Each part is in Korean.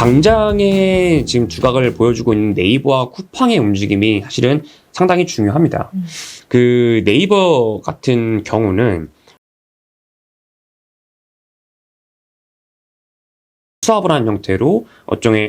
광장에 지금 두각을 보여주고 있는 네이버와 쿠팡의 움직임이 사실은 상당히 중요합니다. 그 네이버 같은 경우는 수합을 하는 형태로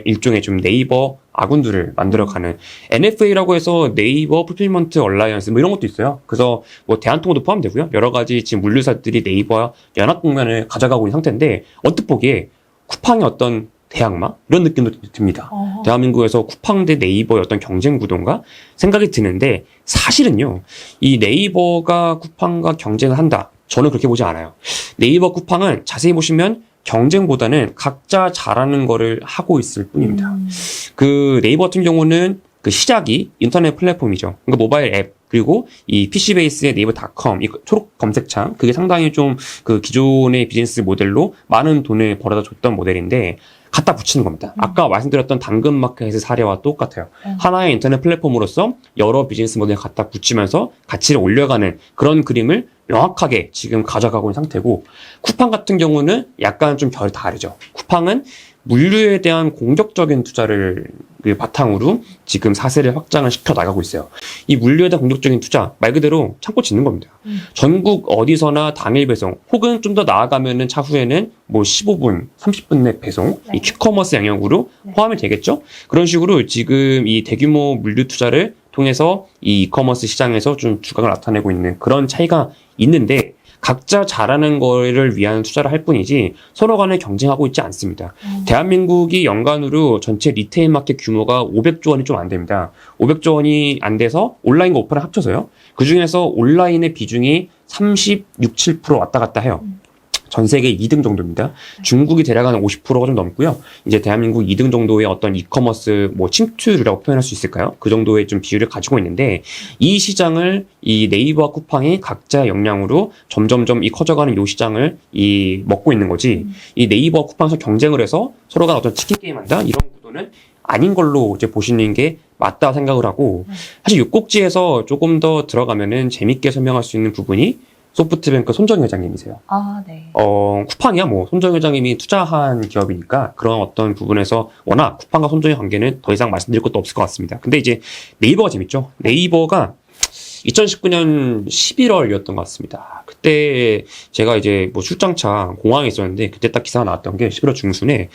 일종의 좀 네이버 아군들을 만들어가는 NFA라고 해서 네이버 풀필먼트 얼라이언스 뭐 이런 것도 있어요. 그래서 뭐 대한통운도 포함되고요. 여러 가지 지금 물류사들이 네이버와 연합 공간을 가져가고 있는 상태인데 언뜻 보기에 쿠팡의 어떤 대항마 이런 느낌도 듭니다. 대한민국에서 쿠팡 대 네이버의 어떤 경쟁 구도인가 생각이 드는데 사실은요. 이 네이버가 쿠팡과 경쟁을 한다. 저는 그렇게 보지 않아요. 네이버 쿠팡은 자세히 보시면 경쟁보다는 각자 잘하는 거를 하고 있을 뿐입니다. 그 네이버 같은 경우는 그 시작이 인터넷 플랫폼이죠. 그러니까 모바일 앱 그리고 이 PC 베이스의 네이버닷컴 이 초록 검색창 그게 상당히 좀 그 기존의 비즈니스 모델로 많은 돈을 벌어다 줬던 모델인데 갖다 붙이는 겁니다. 아까 말씀드렸던 당근마켓의 사례와 똑같아요. 하나의 인터넷 플랫폼으로서 여러 비즈니스 모델을 갖다 붙이면서 가치를 올려가는 그런 그림을 명확하게 지금 가져가고 있는 상태고 쿠팡 같은 경우는 약간 좀 결이 다르죠. 쿠팡은 물류에 대한 공격적인 투자를 바탕으로 지금 사세를 확장을 시켜 나가고 있어요. 이 물류에 대한 공격적인 투자 말 그대로 창고 짓는 겁니다. 전국 어디서나 당일 배송 혹은 좀 더 나아가면은 차후에는 뭐 15분, 30분 내 배송 이 퀵커머스 영역으로 포함이 되겠죠. 그런 식으로 지금 이 대규모 물류 투자를 통해서 이 이커머스 시장에서 좀 주각을 나타내고 있는 그런 차이가 있는데 각자 잘하는 거를 위한 투자를 할 뿐이지 서로 간에 경쟁하고 있지 않습니다. 대한민국이 연간으로 전체 리테일 마켓 규모가 500조 원이 좀 안 됩니다. 500조 원이 안 돼서 온라인과 오프라인 합쳐서요. 그중에서 온라인의 비중이 36, 7% 왔다 갔다 해요. 전 세계 2등 정도입니다. 중국이 대략 한 50%가 좀 넘고요. 이제 대한민국 2등 정도의 어떤 이커머스 뭐 침투율이라고 표현할 수 있을까요? 그 정도의 좀 비율을 가지고 있는데 이 시장을 이 네이버와 쿠팡이 각자의 역량으로 점점점 이 커져가는 이 시장을 이 먹고 있는 거지. 이 네이버와 쿠팡에서 경쟁을 해서 서로가 어떤 치킨 게임한다 이런 구도는 아닌 걸로 이제 보시는 게 맞다 생각을 하고 사실 육곡지에서 조금 더 들어가면은 재밌게 설명할 수 있는 부분이 소프트뱅크 손정희 회장님이세요. 아, 네. 쿠팡이야 뭐 손정희 회장님이 투자한 기업이니까 그런 어떤 부분에서 워낙 쿠팡과 손정희 관계는 더 이상 말씀드릴 것도 없을 것 같습니다. 근데 이제 네이버가 재밌죠. 네이버가 2019년 11월이었던 것 같습니다. 그때 제가 이제 뭐 출장차 공항에 있었는데 그때 딱 기사가 나왔던 게 11월 중순에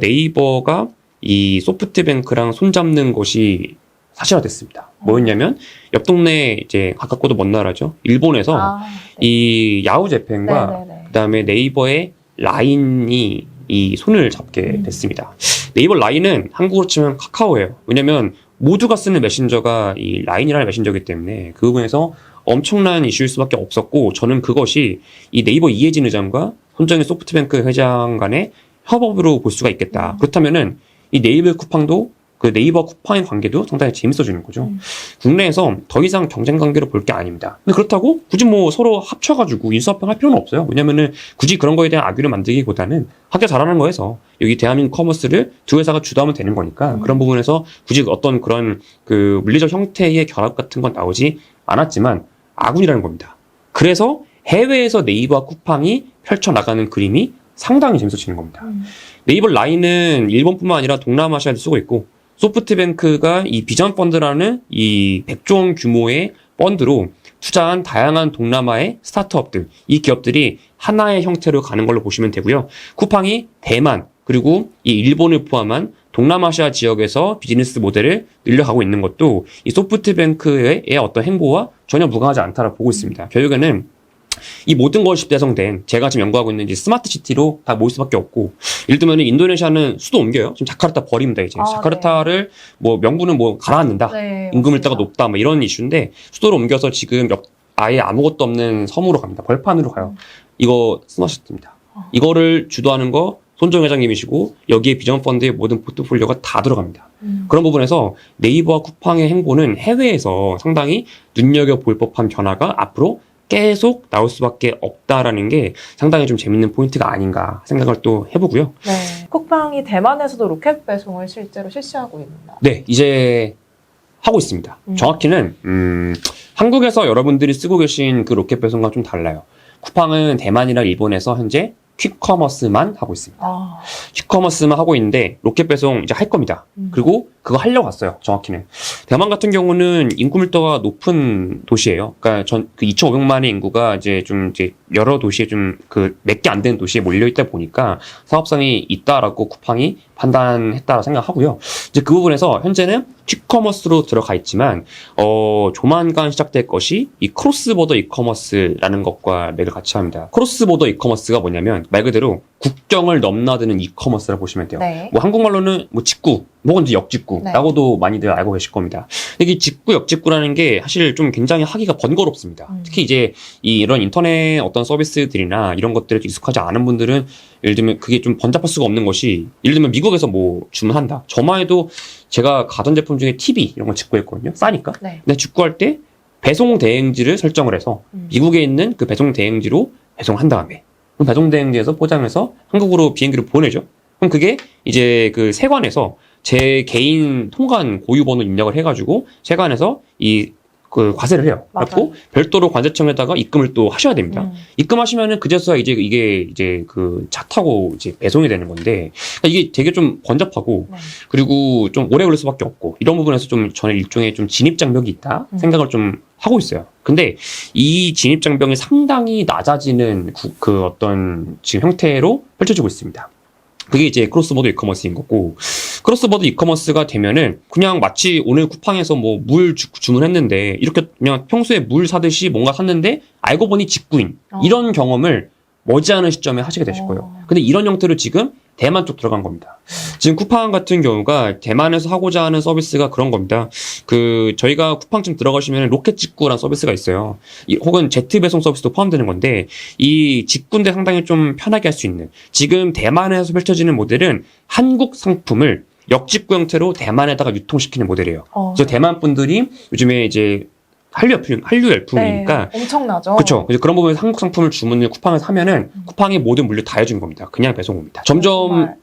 네이버가 이 소프트뱅크랑 손잡는 것이 사실화됐습니다. 뭐였냐면 옆 동네 이제 가깝고도 먼 나라죠. 일본에서 네. 이 야후 재팬과 그다음에 네이버의 라인이 이 손을 잡게 됐습니다. 네이버 라인은 한국으로 치면 카카오예요. 왜냐면 모두가 쓰는 메신저가 이 라인이라는 메신저이기 때문에 그 부분에서 엄청난 이슈일 수밖에 없었고 저는 그것이 이 네이버 이해진 의장과 손정희 소프트뱅크 회장 간의 협업으로 볼 수가 있겠다. 그렇다면은 이 네이버 쿠팡도 그 네이버 쿠팡의 관계도 상당히 재밌어지는 거죠. 국내에서 더 이상 경쟁 관계로 볼 게 아닙니다. 근데 그렇다고 굳이 뭐 서로 합쳐가지고 인수합병할 필요는 없어요. 왜냐면은 굳이 그런 거에 대한 악유를 만들기보다는 각자 잘하는 거에서 여기 대한민국 커머스를 두 회사가 주도하면 되는 거니까 그런 부분에서 굳이 어떤 그런 그 물리적 형태의 결합 같은 건 나오지 않았지만 아군이라는 겁니다. 그래서 해외에서 네이버와 쿠팡이 펼쳐나가는 그림이 상당히 재밌어지는 겁니다. 네이버 라인은 일본뿐만 아니라 동남아시아에도 쓰고 있고 소프트뱅크가 이 비전 펀드라는 이 100조 원 규모의 펀드로 투자한 다양한 동남아의 스타트업들, 이 기업들이 하나의 형태로 가는 걸로 보시면 되고요. 쿠팡이 대만 그리고 이 일본을 포함한 동남아시아 지역에서 비즈니스 모델을 늘려가고 있는 것도 이 소프트뱅크의 어떤 행보와 전혀 무관하지 않다라고 보고 있습니다. 결국에는 이 모든 것이 대성된 제가 지금 연구하고 있는 이제 스마트 시티로 다 모일 수밖에 없고 예를 들면 인도네시아는 수도 옮겨요. 지금 자카르타 버립니다 이제. 자카르타를 뭐 명분은 뭐 가라앉는다. 임금일자가 높다 뭐 이런 이슈인데 수도를 옮겨서 지금 아예 아무것도 없는 섬으로 갑니다. 벌판으로 가요. 이거 스마트 시티입니다. 이거를 주도하는 거 손정희 회장님이시고 여기에 비전 펀드의 모든 포트폴리오가 다 들어갑니다. 그런 부분에서 네이버와 쿠팡의 행보는 해외에서 상당히 눈여겨볼 법한 변화가 앞으로 계속 나올 수밖에 없다라는 게 상당히 좀 재밌는 포인트가 아닌가 생각을 또 해보고요. 네. 쿠팡이 대만에서도 로켓 배송을 실제로 실시하고 있나? 네, 이제 하고 있습니다. 정확히는 한국에서 여러분들이 쓰고 계신 그 로켓 배송과 좀 달라요. 쿠팡은 대만이나 일본에서 현재 퀵커머스만 하고 있습니다. 아, 퀵커머스만 하고 있는데 로켓 배송 이제 할 겁니다. 그리고 그거 하려고 왔어요. 정확히는. 대만 같은 경우는 인구 밀도가 높은 도시예요. 그러니까 그 2,500만의 인구가 이제 여러 도시에 몇 개 안 되는 도시에 몰려 있다 보니까 사업성이 있다라고 쿠팡이 판단했다고 생각하고요. 이제 그 부분에서 현재는 퀵커머스로 들어가 있지만 조만간 시작될 것이 이 크로스보더 이커머스라는 것과 맥을 같이 합니다. 크로스보더 이커머스가 뭐냐면 말 그대로 국경을 넘나드는 이커머스라고 보시면 돼요. 네. 뭐 한국말로는 뭐 직구, 혹은 이제 역직구라고도 많이들 알고 계실 겁니다. 이게 직구, 역직구라는 게 사실 좀 굉장히 하기가 번거롭습니다. 특히 이제 이런 인터넷 어떤 서비스들이나 이런 것들에 익숙하지 않은 분들은 예를 들면 그게 좀 번잡할 수가 없는 것이 예를 들면 미국에서 뭐 주문한다. 저만 해도 제가 가전 제품 중에 TV 이런 거 직구했거든요. 싸니까. 네. 근데 직구할 때 배송 대행지를 설정을 해서 미국에 있는 그 배송 대행지로 배송한 다음에 그럼 배송 대행지에서 포장해서 한국으로 비행기로 보내죠. 그럼 그게 이제 그 세관에서 제 개인 통관 고유 번호 입력을 해가지고 세관에서 그 과세를 해요. 그래서 별도로 관세청에다가 입금을 또 하셔야 됩니다. 입금하시면은 그제서야 이게 그 차 타고 이제 배송이 되는 건데 그러니까 이게 되게 좀 번잡하고 그리고 좀 오래 걸릴 수밖에 없고 이런 부분에서 좀 저는 일종의 좀 진입 장벽이 있다 생각을 좀 하고 있어요. 근데 이 진입 장벽이 상당히 낮아지는 그 어떤 지금 형태로 펼쳐지고 있습니다. 그게 이제 크로스보더 이커머스인 거고 크로스보더 이커머스가 되면은 그냥 마치 오늘 쿠팡에서 뭐 물 주문했는데 이렇게 그냥 평소에 물 사듯이 뭔가 샀는데 알고 보니 직구인 이런 경험을 머지않은 시점에 하시게 되실 거예요. 근데 이런 형태로 지금 대만 쪽 들어간 겁니다. 지금 쿠팡 같은 경우가 대만에서 하고자 하는 서비스가 그런 겁니다. 저희가 쿠팡쯤 들어가시면 로켓 직구라는 서비스가 있어요. 혹은 제트 배송 서비스도 포함되는 건데 이 직구인데 상당히 좀 편하게 할 수 있는 한국 대만에서 펼쳐지는 모델은 한국 상품을 역직구 형태로 대만에다가 유통시키는 모델이에요. 그래서 대만 분들이 요즘에 이제 한류 열풍이니까. 네, 엄청나죠. 그렇죠. 그래서 그런 부분에서 한국 상품을 주문을 쿠팡에서 하면은 쿠팡이 모든 물류 다 해주는 겁니다. 그냥 배송 옵니다. 점점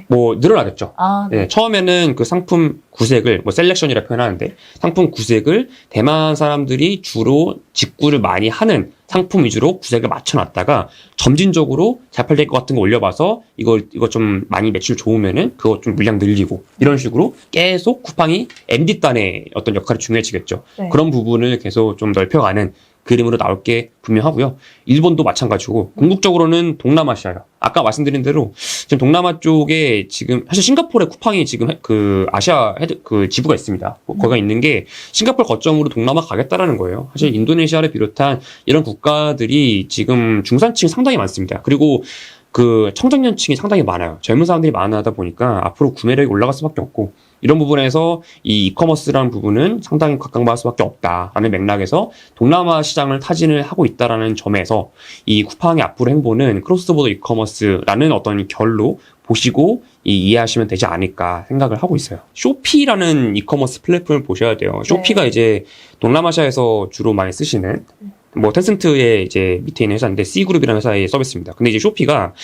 뭐 늘어나겠죠. 네, 처음에는 그 상품 구색을 뭐 셀렉션이라 표현하는데 상품 구색을 대만 사람들이 주로 직구를 많이 하는 상품 위주로 구색을 맞춰놨다가 점진적으로 잘 팔릴 것 같은 거 올려봐서 이거 좀 많이 매출 좋으면은 그거 좀 물량 늘리고 이런 식으로 계속 쿠팡이 MD단의 어떤 역할이 중요해지겠죠. 그런 부분을 계속 좀 넓혀가는 그림으로 나올 게 분명하고요. 일본도 마찬가지고 궁극적으로는 동남아시아요. 아까 말씀드린 대로 지금 동남아 쪽에 지금 사실 싱가포르에 쿠팡이 지금 그 아시아 그 지부가 있습니다. 거기가 있는 게 싱가포르 거점으로 동남아 가겠다라는 거예요. 사실 인도네시아를 비롯한 이런 국가들이 지금 중산층이 상당히 많습니다. 그리고 그 청장년층이 상당히 많아요. 젊은 사람들이 많아다 보니까 앞으로 구매력이 올라갈 수밖에 없고 이런 부분에서 이 이커머스라는 부분은 상당히 각광받을 수밖에 없다라는 맥락에서 동남아 시장을 타진을 하고 있다라는 점에서 이 쿠팡의 앞으로 행보는 크로스보더 이커머스라는 어떤 결로 보시고 이해하시면 되지 않을까 생각을 하고 있어요. 쇼피라는 이커머스 플랫폼을 보셔야 돼요. 쇼피가 이제 동남아시아에서 주로 많이 쓰시는 뭐 텐센트의 이제 밑에 있는 회사인데 C그룹이라는 회사의 서비스입니다. 근데 이제 쇼피가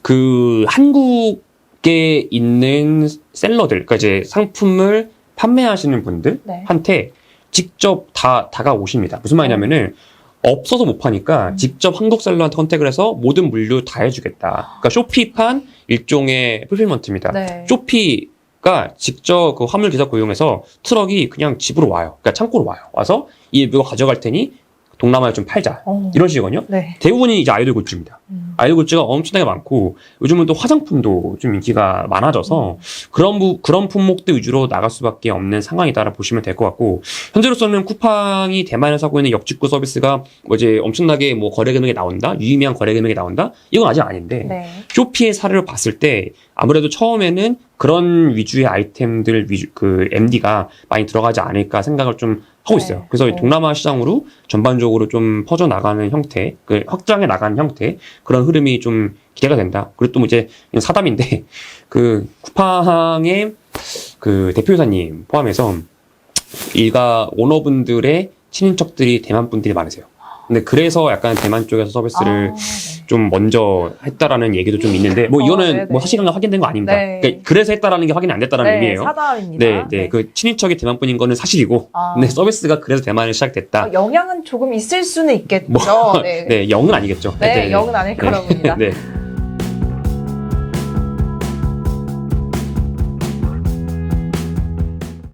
그 한국에 있는 셀러들, 그러니까 이제 상품을 판매하시는 분들한테 직접 다가오십니다. 무슨 말이냐면은 없어서 못 파니까 직접 한국 셀러한테 컨택을 해서 모든 물류 다 해주겠다. 그러니까 쇼피판 일종의 풀필먼트입니다. 쇼피가 직접 그 화물 기사 고용해서 트럭이 그냥 집으로 와요. 그러니까 창고로 와요. 와서 이거 가져갈 테니 동남아에 좀 팔자. 이런 식이거든요. 대부분이 이제 아이돌 굿즈입니다. 아이돌 굿즈가 엄청나게 많고 요즘은 또 화장품도 좀 인기가 많아져서 그런 품목들 위주로 나갈 수밖에 없는 상황이다라 보시면 될 것 같고 현재로서는 쿠팡이 대만에서 하고 있는 역직구 서비스가 뭐 이제 엄청나게 뭐 거래 금액이 나온다, 유의미한 거래 금액이 나온다 이건 아직 아닌데 쇼피의 사례를 봤을 때 아무래도 처음에는 그런 위주의 아이템들 그 MD가 많이 들어가지 않을까 생각을 좀 하고 있어요. 그래서 동남아 시장으로 전반적으로 좀 퍼져나가는 형태, 그 확장해 나가는 형태, 그런 흐름이 좀 기대가 된다. 그리고 또 뭐 이제 사담인데, 그 쿠팡의 그 대표이사님 포함해서 일가 오너분들의 친인척들이 대만 분들이 많으세요. 근데 그래서 약간 대만 쪽에서 서비스를 좀 먼저 했다라는 얘기도 좀 있는데 뭐 이거는 뭐 사실관계 확인된 거 아닙니다. 그러니까 그래서 했다라는 게 확인이 안 됐다라는 의미예요. 사담입니다. 그 친인척이 대만 분인 거는 사실이고, 근데 서비스가 그래서 대만에 시작됐다. 영향은 조금 있을 수는 있겠죠. 영은 아니겠죠. 영은 아닐 거라고 봅니다.